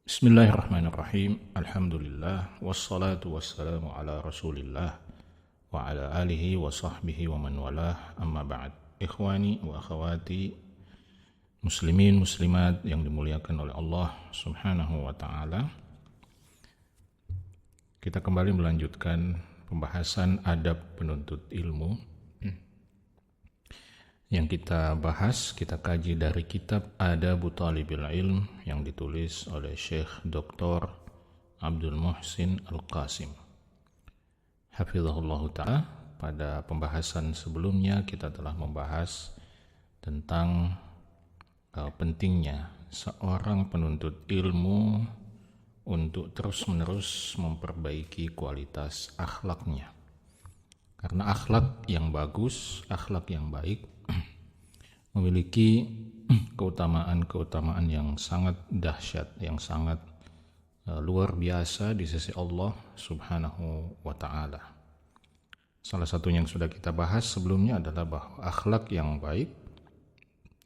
Bismillahirrahmanirrahim. Alhamdulillah wassalatu wassalamu ala Rasulillah wa ala alihi wa sahbihi wa man walah. Amma ba'd. Ikhwani wa akhwati muslimin muslimat yang dimuliakan oleh Allah Subhanahu wa taala. Kita kembali melanjutkan pembahasan adab penuntut ilmu. Yang kita bahas, kita kaji dari kitab Adabu Thalibil Ilm yang ditulis oleh Syekh Dr. Abdul Muhsin Al-Qasim hafizahullah ta'ala. Pada pembahasan sebelumnya kita telah membahas tentang pentingnya seorang penuntut ilmu untuk terus-menerus memperbaiki kualitas akhlaknya. Karena akhlak yang bagus, akhlak yang baik memiliki keutamaan-keutamaan yang sangat dahsyat, yang sangat luar biasa di sisi Allah Subhanahu wa ta'ala. Salah satu yang sudah kita bahas sebelumnya adalah bahwa akhlak yang baik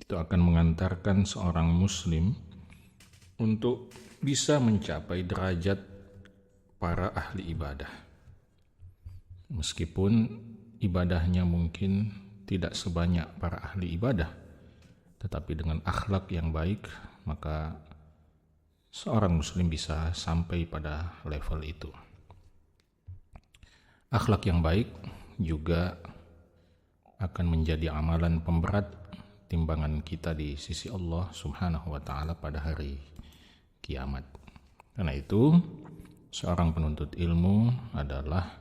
itu akan mengantarkan seorang muslim untuk bisa mencapai derajat para ahli ibadah. Meskipun ibadahnya mungkin tidak sebanyak para ahli ibadah, tetapi dengan akhlak yang baik maka seorang muslim bisa sampai pada level itu. Akhlak yang baik juga akan menjadi amalan pemberat timbangan kita di sisi Allah Subhanahu wa ta'ala pada hari kiamat. Karena itu seorang penuntut ilmu adalah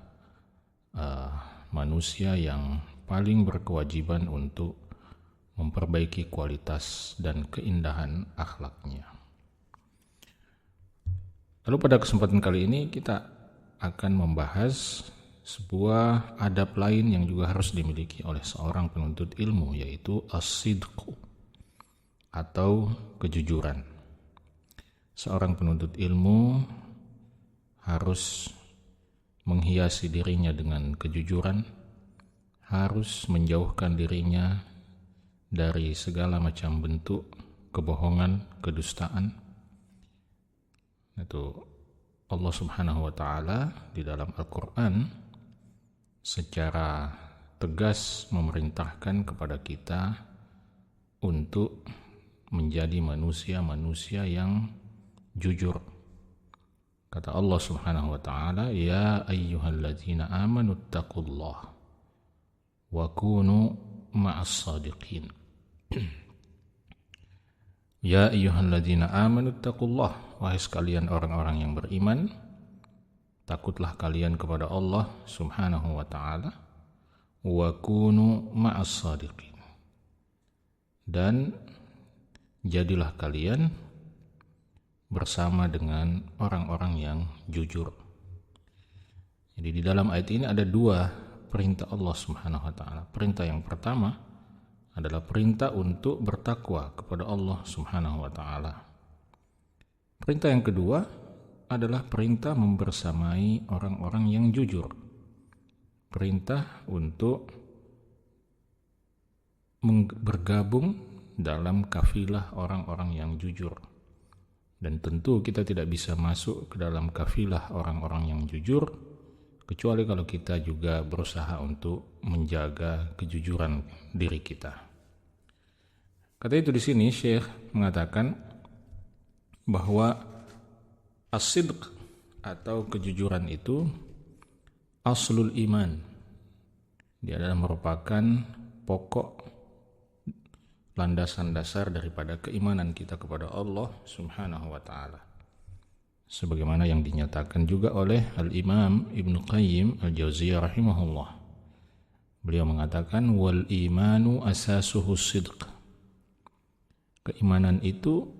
manusia yang paling berkewajiban untuk memperbaiki kualitas dan keindahan akhlaknya. Lalu pada kesempatan kali ini kita akan membahas sebuah adab lain yang juga harus dimiliki oleh seorang penuntut ilmu, yaitu as-sidqu atau kejujuran. Seorang penuntut ilmu harus menghiasi dirinya dengan kejujuran, harus menjauhkan dirinya dari segala macam bentuk kebohongan, kedustaan. Itu Allah Subhanahu wa ta'ala di dalam Al-Quran secara tegas memerintahkan kepada kita untuk menjadi manusia-manusia yang jujur. Kata Allah Subhanahu wa ta'ala, ya ayyuhalladzina amanu taqullaha wa kunu ma'as sadiqin. Ya ayyuhalladzina amanu taqullah, wahai sekalian orang-orang yang beriman, takutlah kalian kepada Allah Subhanahu wa ta'ala, wa kunu ma'as sadiqin, dan jadilah kalian bersama dengan orang-orang yang jujur. Jadi di dalam ayat ini ada dua perintah Allah Subhanahu wa ta'ala. Perintah yang pertama adalah perintah untuk bertakwa kepada Allah Subhanahu wa ta'ala. Perintah yang kedua adalah perintah membersamai orang-orang yang jujur. Perintah untuk bergabung dalam kafilah orang-orang yang jujur. Dan tentu kita tidak bisa masuk ke dalam kafilah orang-orang yang jujur kecuali kalau kita juga berusaha untuk menjaga kejujuran diri kita. Kata itu di sini Syekh mengatakan bahwa as-sidq atau kejujuran itu aslul iman. Dia adalah merupakan pokok landasan dasar daripada keimanan kita kepada Allah Subhanahu wa ta'ala. Sebagaimana yang dinyatakan juga oleh Al-Imam Ibnu Qayyim Al-Jauziyah rahimahullah. Beliau mengatakan wal imanu asasuhu sidq. Keimanan itu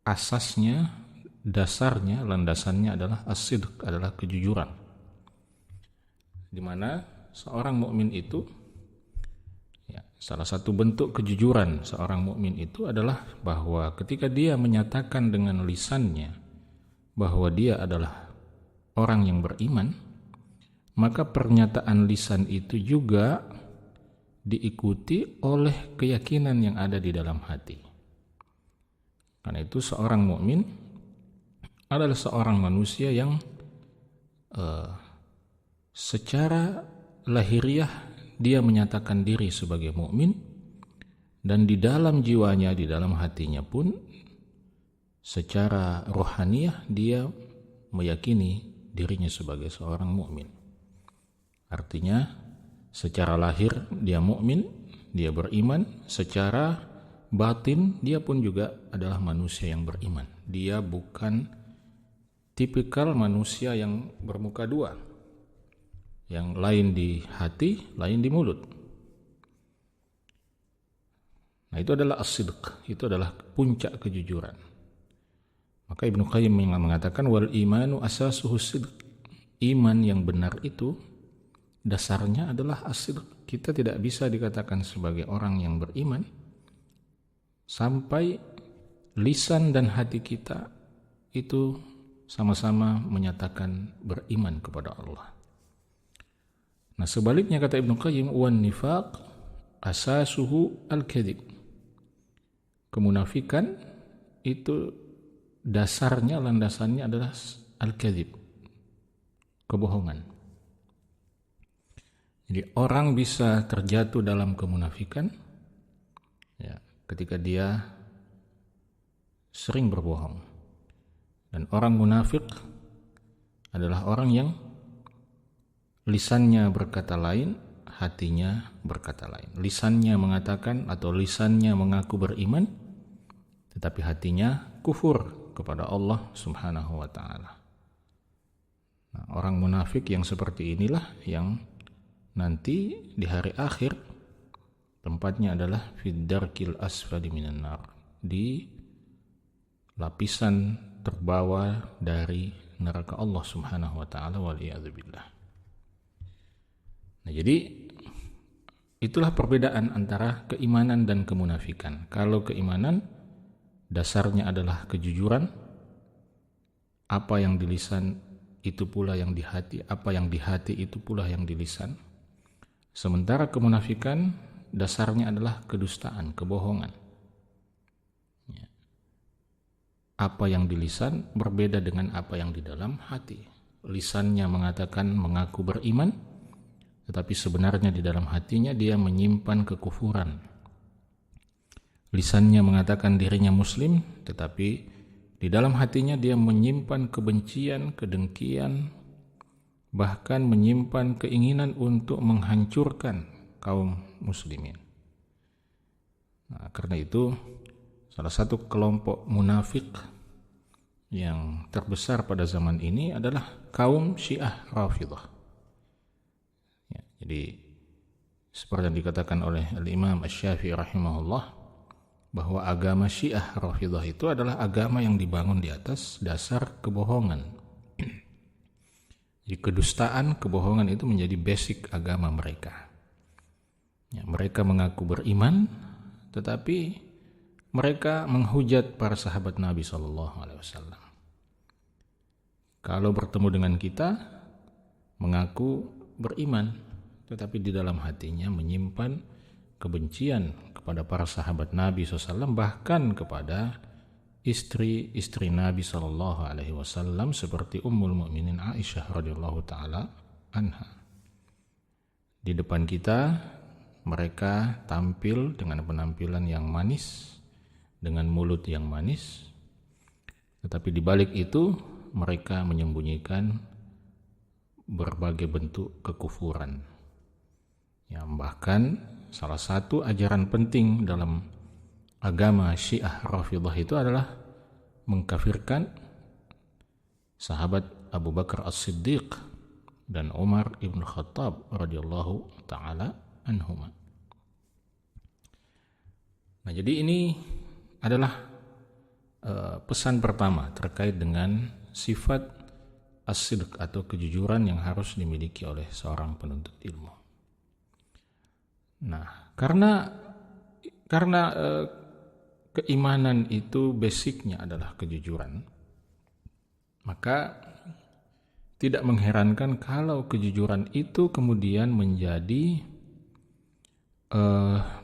asasnya, dasarnya, landasannya adalah as-sidq, adalah kejujuran. Di mana seorang mukmin itu, salah satu bentuk kejujuran seorang mukmin itu adalah bahwa ketika dia menyatakan dengan lisannya bahwa dia adalah orang yang beriman, maka pernyataan lisan itu juga diikuti oleh keyakinan yang ada di dalam hati. Karena itu seorang mukmin adalah seorang manusia yang secara lahiriah dia menyatakan diri sebagai mukmin, dan di dalam jiwanya, di dalam hatinya pun secara rohaniah dia meyakini dirinya sebagai seorang mukmin. Artinya secara lahir dia mukmin, dia beriman, secara batin dia pun juga adalah manusia yang beriman. Dia bukan tipikal manusia yang bermuka dua, yang lain di hati, lain di mulut. Nah, itu adalah as-sidq, itu adalah puncak kejujuran. Maka Ibnu Qayyim mengatakan wal imanu asasuhu sidq. Iman yang benar itu dasarnya adalah as-sidq. Kita tidak bisa dikatakan sebagai orang yang beriman sampai lisan dan hati kita itu sama-sama menyatakan beriman kepada Allah. Nah, sebaliknya kata Ibnu Qayyim, wan nifaq asasuhu al-kadzib. Kemunafikan itu dasarnya, landasannya adalah al-kadzib, kebohongan. Jadi orang bisa terjatuh dalam kemunafikan ya, ketika dia sering berbohong. Dan orang munafik adalah orang yang lisannya berkata lain, hatinya berkata lain. Lisannya mengatakan atau lisannya mengaku beriman, tetapi hatinya kufur kepada Allah Subhanahu wa ta'ala. Nah, orang munafik yang seperti inilah yang nanti di hari akhir tempatnya adalah fiddarkil asfali minan nar, di lapisan terbawah dari neraka Allah Subhanahu wa ta'ala, waliyadzubillah. Nah, jadi itulah perbedaan antara keimanan dan kemunafikan. Kalau keimanan dasarnya adalah kejujuran, apa yang di lisan itu pula yang di hati, apa yang di hati itu pula yang di lisan. Sementara kemunafikan dasarnya adalah kedustaan, kebohongan. Ya. Apa yang di lisan berbeda dengan apa yang di dalam hati. Lisannya mengatakan mengaku beriman, tetapi sebenarnya di dalam hatinya dia menyimpan kekufuran. Lisannya mengatakan dirinya muslim, tetapi di dalam hatinya dia menyimpan kebencian, kedengkian, bahkan menyimpan keinginan untuk menghancurkan kaum muslimin. Nah, karena itu salah satu kelompok munafik yang terbesar pada zaman ini adalah kaum Syiah Rafidhah. Ya, jadi seperti yang dikatakan oleh Al-Imam Asy-Syafi'i rahimahullah, bahwa agama Syiah Rafidhah itu adalah agama yang dibangun di atas dasar kebohongan. Jadi kedustaan, kebohongan itu menjadi basic agama mereka. Ya, mereka mengaku beriman, tetapi mereka menghujat para sahabat Nabi SAW. Kalau bertemu dengan kita, mengaku beriman, tetapi di dalam hatinya menyimpan kebencian kepada para sahabat Nabi SAW, bahkan kepada istri-istri Nabi SAW seperti Ummul Mukminin Aisyah radhiyallahu taala anha. Di depan kita mereka tampil dengan penampilan yang manis, dengan mulut yang manis, tetapi di balik itu mereka menyembunyikan berbagai bentuk kekufuran. Ya, bahkan salah satu ajaran penting dalam agama Syiah Rafidhah itu adalah mengkafirkan sahabat Abu Bakar As-Siddiq dan Umar ibn Khattab radhiyallahu taala anhuma. Nah, jadi ini adalah pesan pertama terkait dengan sifat as-sidq atau kejujuran yang harus dimiliki oleh seorang penuntut ilmu. Nah, karena keimanan itu basicnya adalah kejujuran, maka tidak mengherankan kalau kejujuran itu kemudian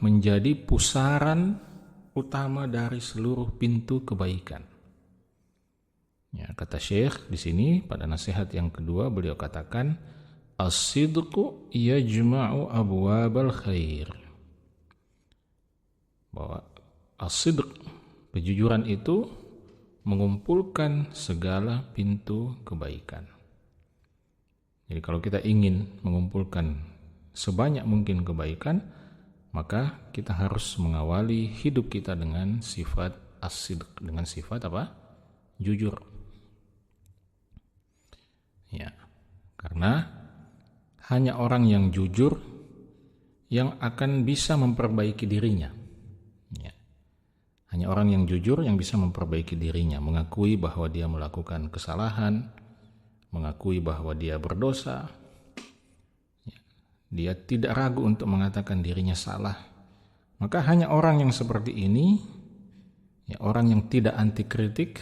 menjadi pusaran utama dari seluruh pintu kebaikan. Ya, kata Syekh di sini pada nasihat yang kedua beliau katakan as-sidqu yajma'u abwabal khair. Bahwa as-sidq, kejujuran itu mengumpulkan segala pintu kebaikan. Jadi kalau kita ingin mengumpulkan sebanyak mungkin kebaikan, maka kita harus mengawali hidup kita dengan sifat as-sidq, dengan sifat apa? Jujur. Ya, karena hanya orang yang jujur yang akan bisa memperbaiki dirinya. Ya. Hanya orang yang jujur yang bisa memperbaiki dirinya, mengakui bahwa dia melakukan kesalahan, mengakui bahwa dia berdosa. Ya. Dia tidak ragu untuk mengatakan dirinya salah. Maka hanya orang yang seperti ini, ya, orang yang tidak anti kritik,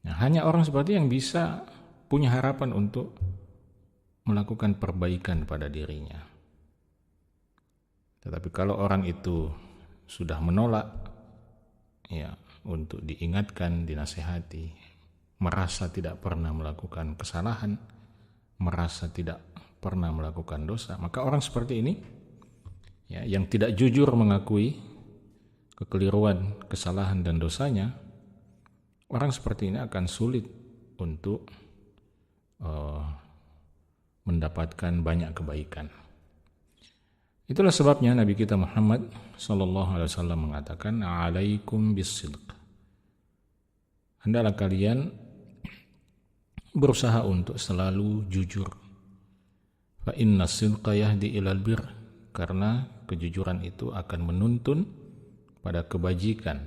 ya, hanya orang seperti yang bisa punya harapan untuk melakukan perbaikan pada dirinya. Tetapi kalau orang itu sudah menolak, ya, untuk diingatkan, dinasehati, merasa tidak pernah melakukan kesalahan, merasa tidak pernah melakukan dosa, maka orang seperti ini, ya, yang tidak jujur mengakui kekeliruan, kesalahan dan dosanya, orang seperti ini akan sulit untuk mendapatkan banyak kebaikan. Itulah sebabnya Nabi kita Muhammad SAW mengatakan, "Alaikum bis-sidq." Hendaklah kalian berusaha untuk selalu jujur. Fa inna sidqa yahdi ilal bir, karena kejujuran itu akan menuntun pada kebajikan.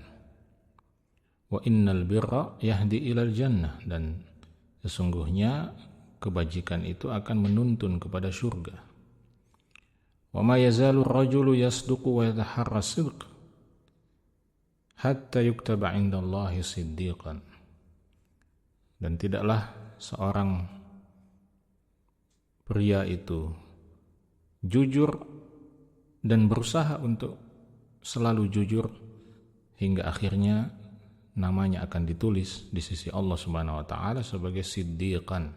Wa innal birra yahdi ilal jannah, dan sesungguhnya kebajikan itu akan menuntun kepada surga. Wa ma yazalu ar-rajulu yasduqu wa yataharra as-sidq hatta yuktaba 'indallahi siddiqan. Dan tidaklah seorang pria itu jujur dan berusaha untuk selalu jujur hingga akhirnya namanya akan ditulis di sisi Allah Subhanahu wa taala sebagai siddiqan,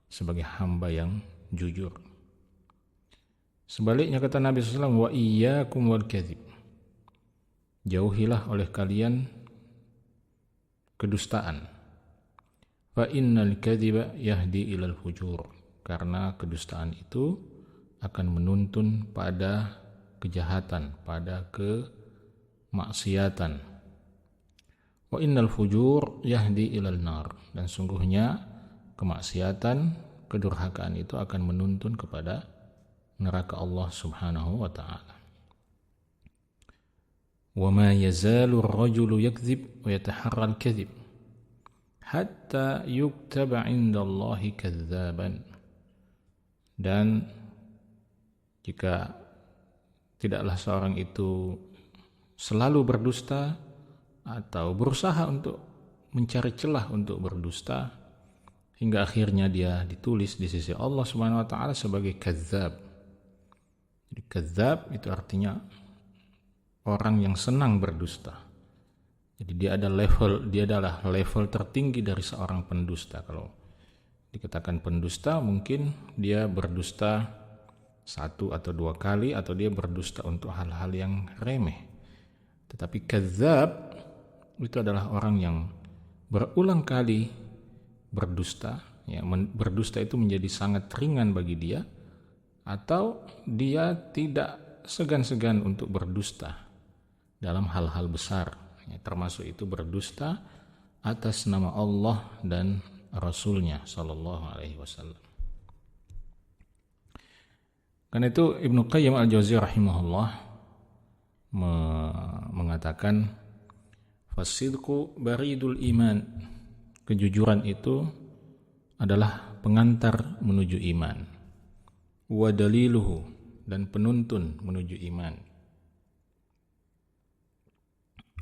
sebagai hamba yang jujur. Sebaliknya kata Nabi SAW, wa iyyakum wal kadhib, jauhilah oleh kalian kedustaan. Fa innal kadhiba yahdi ilal fujur, karena kedustaan itu akan menuntun pada kejahatan, pada kemaksiatan. Wa innal fujur yahdi ilal nar, dan sungguhnya kemaksiatan, kedurhakaan itu akan menuntun kepada neraka Allah Subhanahu wa ta'ala. Wa ma yazalu ar-rajulu yakdzib wa yataharra al-kadhib hatta yuktaba 'indallahi kadzaban. Dan jika tidaklah seorang itu selalu berdusta atau berusaha untuk mencari celah untuk berdusta, hingga akhirnya dia ditulis di sisi Allah Subhanahu wa taala sebagai kadzab. Jadi kadzab itu artinya orang yang senang berdusta. Jadi dia adalah level tertinggi dari seorang pendusta. Kalau dikatakan pendusta, mungkin dia berdusta 1 atau 2 kali, atau dia berdusta untuk hal-hal yang remeh. Tetapi kadzab itu adalah orang yang berulang kali berdusta, ya, berdusta itu menjadi sangat ringan bagi dia, atau dia tidak segan-segan untuk berdusta dalam hal-hal besar, ya, termasuk itu berdusta atas nama Allah dan Rasulnya Sallallahu Alaihi Wasallam. Karena itu Ibnu Qayyim al-Jauziyah rahimahullah mengatakan, fasidqu baridul iman, kejujuran itu adalah pengantar menuju iman. Wa daliluhu, dan penuntun menuju iman.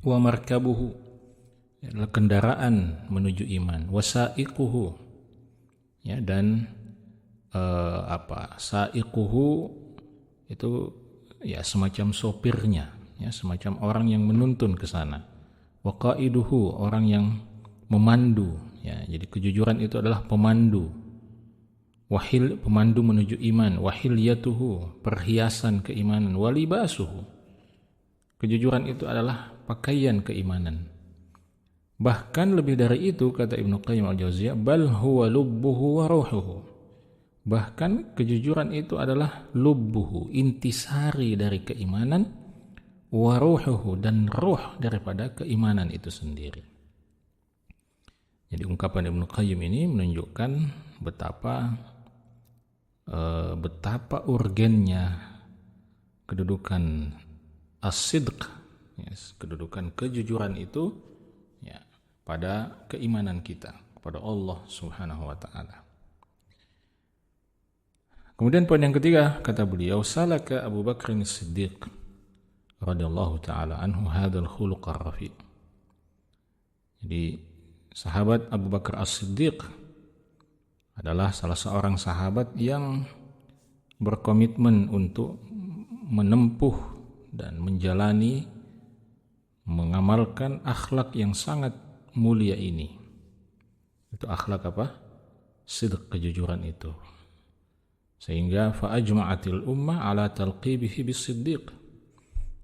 Wa markabuhu, adalah kendaraan menuju iman. Wa sa'iquhu, ya, dan sa'iquhu itu ya semacam sopirnya, ya, semacam orang yang menuntun ke sana. Wa qaiduhu, orang yang memandu, Ya, jadi kejujuran itu adalah pemandu. Pemandu menuju iman. Wahilyatuhu, perhiasan keimanan. Walibasuhu, kejujuran itu adalah pakaian keimanan. Bahkan lebih dari itu, kata Ibnu Qayyim al-Jauziyah, bal huwa lubbuhu wa ruhuhu. Bahkan kejujuran itu adalah lubbuhu, intisari dari keimanan, wa ruhuhu, dan ruh daripada keimanan itu sendiri. Jadi ungkapan Ibnu Qayyim ini menunjukkan betapa urgennya kedudukan as-sidq, kedudukan kejujuran itu ya, pada keimanan kita kepada Allah Subhanahu wa taala. Kemudian poin yang ketiga, kata beliau, salaka Abu Bakr as-Siddiq radhiyallahu taala anhu hadzal khuluq ar-rafi. Jadi sahabat Abu Bakar as-Siddiq adalah salah seorang sahabat yang berkomitmen untuk menempuh dan menjalani, mengamalkan akhlak yang sangat mulia ini. Itu akhlak apa? Sidq, kejujuran itu. Sehingga fa'ajma'atil ummah ala talqibihi bis-siddiq.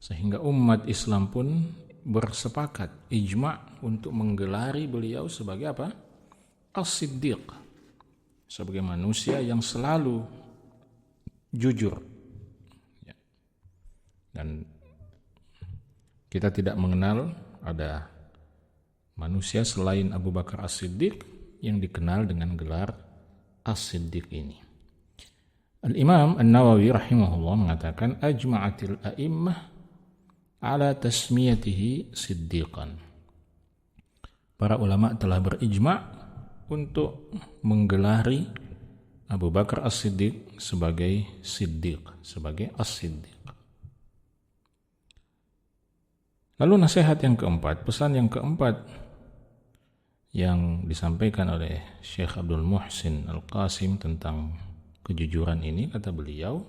Sehingga umat Islam pun bersepakat, ijma' untuk menggelari beliau sebagai apa? As-Siddiq. Sebagai manusia yang selalu jujur. Dan kita tidak mengenal ada manusia selain Abu Bakar As-Siddiq yang dikenal dengan gelar As-Siddiq ini. Al-Imam An-Nawawi rahimahullah mengatakan ajma'atil a'immah ala tasmiyatihi siddiqan. Para ulama telah berijma' untuk menggelari Abu Bakar As-Siddiq sebagai Siddiq, sebagai As-Siddiq. Lalu nasihat yang keempat, pesan yang keempat yang disampaikan oleh Syekh Abdul Muhsin Al-Qasim tentang kejujuran ini, kata beliau,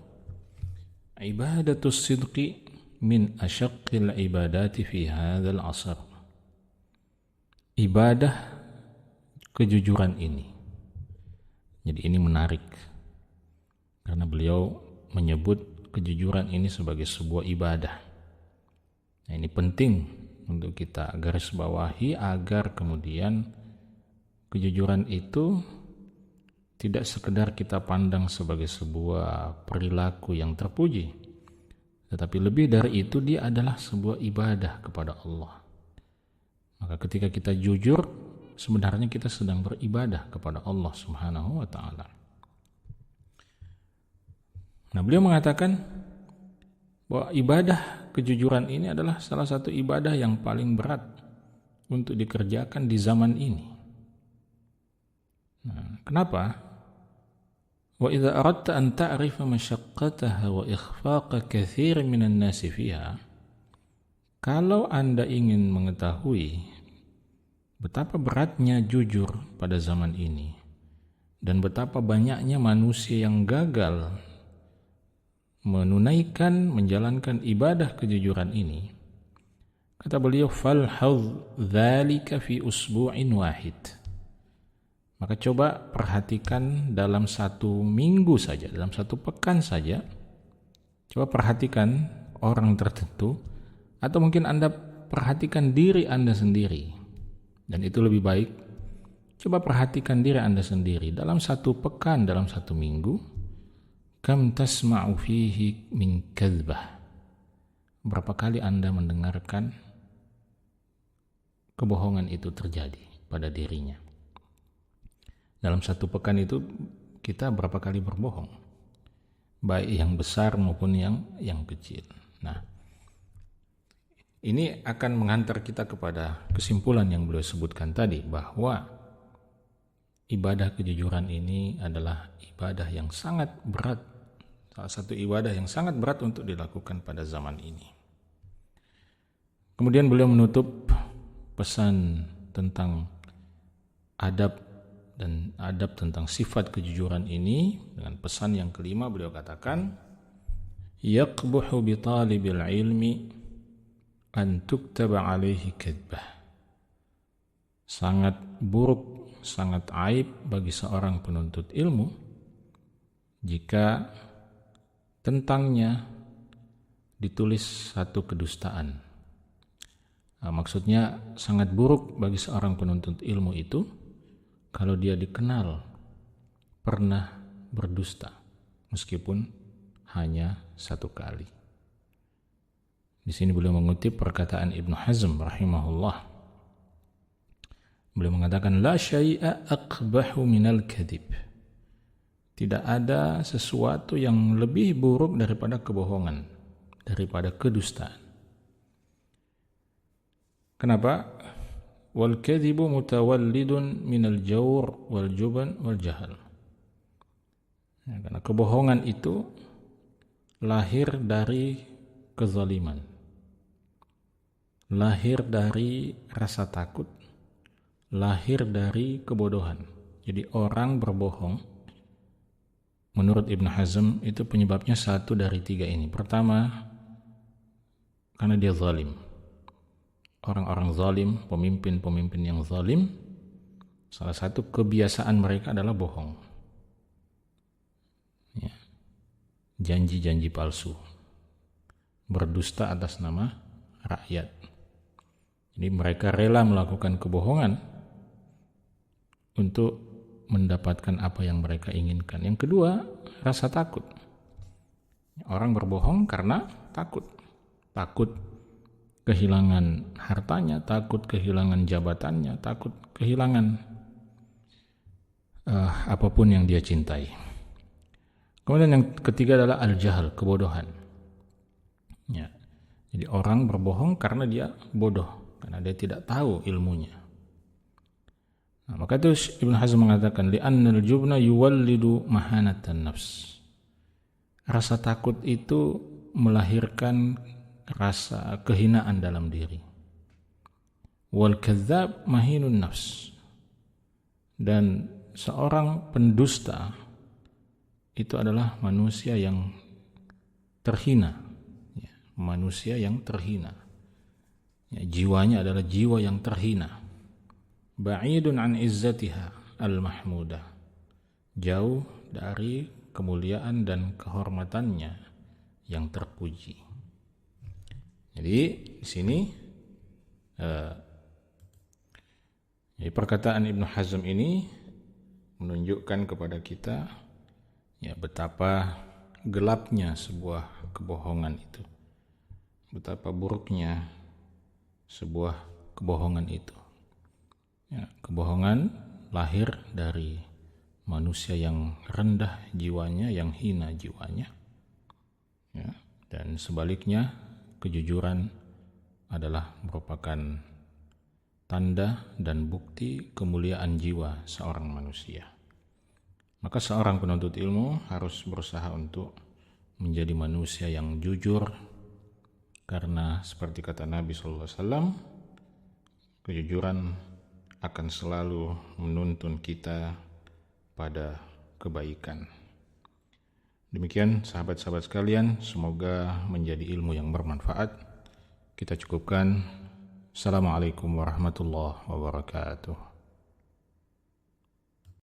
ibadatus sidqi min asyaqqil ibadati fi hadzal asr. Ibadah kejujuran ini. Jadi ini menarik karena beliau menyebut kejujuran ini sebagai sebuah ibadah. Nah, ini penting untuk kita garis bawahi agar kemudian kejujuran itu tidak sekedar kita pandang sebagai sebuah perilaku yang terpuji, tetapi lebih dari itu dia adalah sebuah ibadah kepada Allah. Maka ketika kita jujur, sebenarnya kita sedang beribadah kepada Allah Subhanahu wa taala. Nah, beliau mengatakan bahwa ibadah kejujuran ini adalah salah satu ibadah yang paling berat untuk dikerjakan di zaman ini. Nah, kenapa? Wa idza aradta an ta'rifa masyaqqataha wa ikhfaqa katsir minan nasi fiha. Kalau Anda ingin mengetahui betapa beratnya jujur pada zaman ini dan betapa banyaknya manusia yang gagal menjalankan ibadah kejujuran ini, kata beliau, falhadz dzalika fi usbu'in wahid. Maka coba perhatikan dalam satu minggu saja, dalam satu pekan saja, coba perhatikan orang tertentu, atau mungkin Anda perhatikan diri Anda sendiri, dan itu lebih baik. Coba perhatikan diri Anda sendiri dalam satu pekan, dalam satu minggu, kam tasma'u fihi min kadzbah. Berapa kali Anda mendengarkan kebohongan itu terjadi pada dirinya? Dalam satu pekan itu kita berapa kali berbohong, baik yang besar maupun yang kecil. Nah, ini akan menghantar kita kepada kesimpulan yang beliau sebutkan tadi, bahwa ibadah kejujuran ini adalah ibadah yang sangat berat, salah satu ibadah yang sangat berat untuk dilakukan pada zaman ini. Kemudian beliau menutup pesan tentang adab tentang sifat kejujuran ini dengan pesan yang kelima. Beliau katakan, yaqbuhu bi talibil ilmi an tuktaba alaihi kadbah. Sangat buruk sangat aib bagi seorang penuntut ilmu jika tentangnya ditulis satu kedustaan. Maksudnya sangat buruk bagi seorang penuntut ilmu itu kalau dia dikenal pernah berdusta meskipun hanya satu kali. Di sini beliau mengutip perkataan Ibnu Hazm rahimahullah. Beliau mengatakan la syai'a aqbahu minal kadhib. Tidak ada sesuatu yang lebih buruk daripada kebohongan, daripada kedustaan. Kenapa? Wal kadhibu mutawallidun minal jawr wal juban wal jahal. Ya, karena kebohongan itu lahir dari kezaliman, lahir dari rasa takut, lahir dari kebodohan. Jadi orang berbohong menurut Ibnu Hazm itu penyebabnya satu dari tiga ini. Pertama, karena dia zalim. Orang-orang zalim, pemimpin-pemimpin yang zalim, salah satu kebiasaan mereka adalah bohong. Ya. Janji-janji palsu, berdusta atas nama rakyat. Jadi mereka rela melakukan kebohongan untuk mendapatkan apa yang mereka inginkan. Yang kedua, rasa takut. Orang berbohong karena takut. Takut kehilangan hartanya, takut kehilangan jabatannya, takut kehilangan apapun yang dia cintai. Kemudian yang ketiga adalah al-jahal, kebodohan. Ya. Jadi orang berbohong karena dia bodoh, karena dia tidak tahu ilmunya. Nah, maka itu Ibnu Hazm mengatakan li'annal jubna yuwallidu mahanatan nafs. Rasa takut itu melahirkan rasa kehinaan dalam diri. Wal kadzdzab mahinun nafs. Dan seorang pendusta itu adalah manusia yang terhina. Ya, manusia yang terhina. Ya, jiwanya adalah jiwa yang terhina. Ba'idun an izzatiha al-mahmudah. Jauh dari kemuliaan dan kehormatannya yang terpuji. Jadi di sini perkataan Ibnu Hazm ini menunjukkan kepada kita ya betapa gelapnya sebuah kebohongan itu, betapa buruknya sebuah kebohongan itu. Ya, kebohongan lahir dari manusia yang rendah jiwanya, yang hina jiwanya. Ya, dan sebaliknya kejujuran adalah merupakan tanda dan bukti kemuliaan jiwa seorang manusia. Maka seorang penuntut ilmu harus berusaha untuk menjadi manusia yang jujur, karena seperti kata Nabi SAW, kejujuran akan selalu menuntun kita pada kebaikan. Demikian sahabat-sahabat sekalian, semoga menjadi ilmu yang bermanfaat. Kita cukupkan. Assalamualaikum warahmatullahi wabarakatuh.